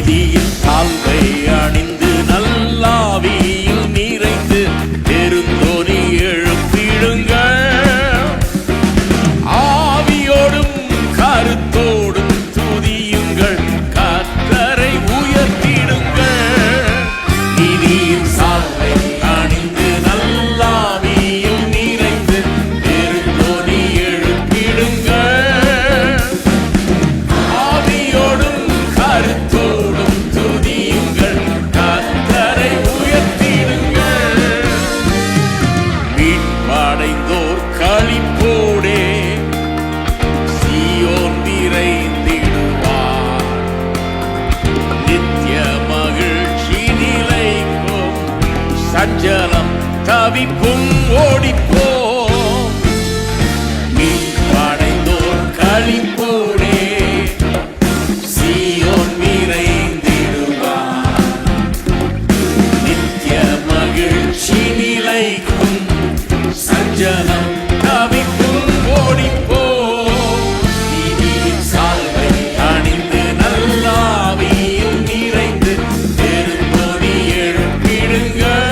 நீதியின் சால்வை அணிந்து நல்லாவியில் நிறைந்து பெருந்தோனி எழுப்பிடுங்கள். ஆவியோடும் கருத்தோடும் துதியுங்கள், கர்த்தரை உயர்த்திடுங்கள். நீதியின் சால்வை அணிந்து நல்லாவியில் நிறைந்து பெருந்தோனி எழுப்பிடுங்கள். ஆவியோடும் கருத்தோடும் துதியுங்கள், கர்த்தரை உயர்த்திடுங்கள். மீட்படைந்தோர் களிப்போடே சீயோன் நிறைந்திடுவார். நித்திய மகிழ்ச்சி நிலைக்கும், சஞ்சலம் தவிப்பும் ஓடிப்போம். மீட்படைந்தோர் களிப்போடே சீயோன் நிறைந்திடுவார். நித்திய மகிழ்ச்சி நிலைக்கும், சஞ்சலம் தவிப்பும் ஓடிப்போம். நீதியின் சால்வை அணிந்து நல்லாவியில் நிறைந்து பெருந்தோனி எழுப்பிடுங்கள்.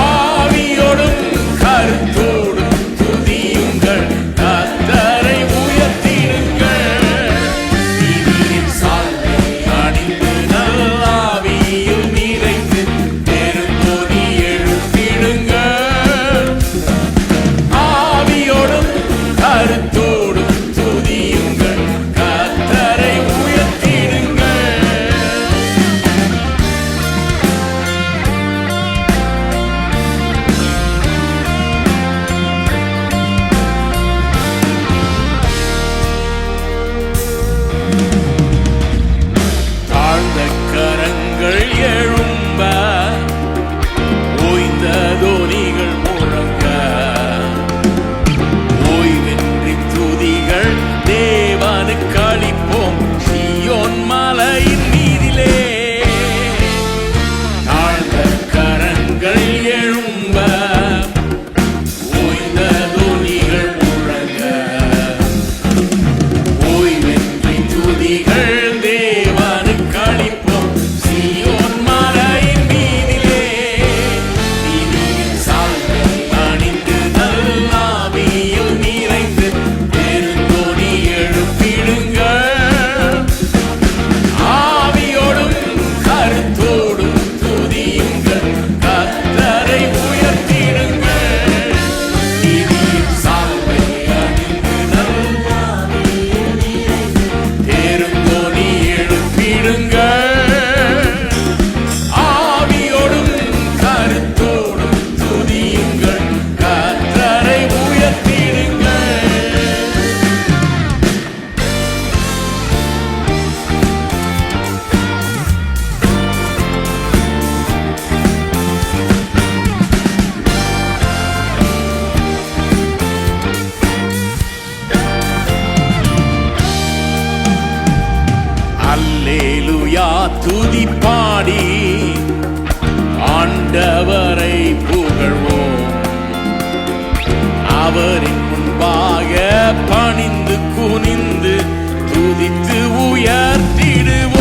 ஆவியோடும் கருத்தோடும் துதியுங்கள், கர்த்தரை உயர்த்திடுங்கள். நீதியின் சால்வை அணிந்து நல்லாவியில் நிறைந்து பெருந்தோனி எழுப்பிடுங்கள். ஆவியோடும் கருத்தோடும் துதியுங்கள், கர்த்தரை உயர்த்திடுங்கள். தாழ்ந்த கரங்கள் எழும்ப, ஓய்ந்த தோனிகள் முழங்க, ஓய்வின்றி துதிகள் தேவனுக்கு அளிப்போம் சீயோன் மலையின் மீதிலே. தாழ்ந்த கரங்கள் எழும்ப, ஓய்ந்த தோனிகள் முழங்க, ஓய்வின்றி துதிகள் தேவனுக்கு அளிப்போம் சீயோன் மலையின் மீதிலே. நீதியின் சால்வை அணிந்து நல்லாவியில் நிறைந்து பெருந்தோனி எழுப்பிடுங்கள். ஆவியோடும் கருத்தோடும் துதியுங்கள், கர்த்தரை உயர்த்திடுங்கள். நீதியின் சால்வை அணிந்து நல்லாவியில் நிறைந்து பெருந்தோனி எழுப்பிடுங்கள். ஆவியோடும் கருத்தோடும் துதியுங்கள், கர்த்தரை உயர்த்திடுங்கள். அல்லேலூயா துதி பாடி ஆண்டவரை புகழ்வோம். அவரின் முன்பாக பணிந்து குனிந்து துதித்து உயர்த்திடுவோம்.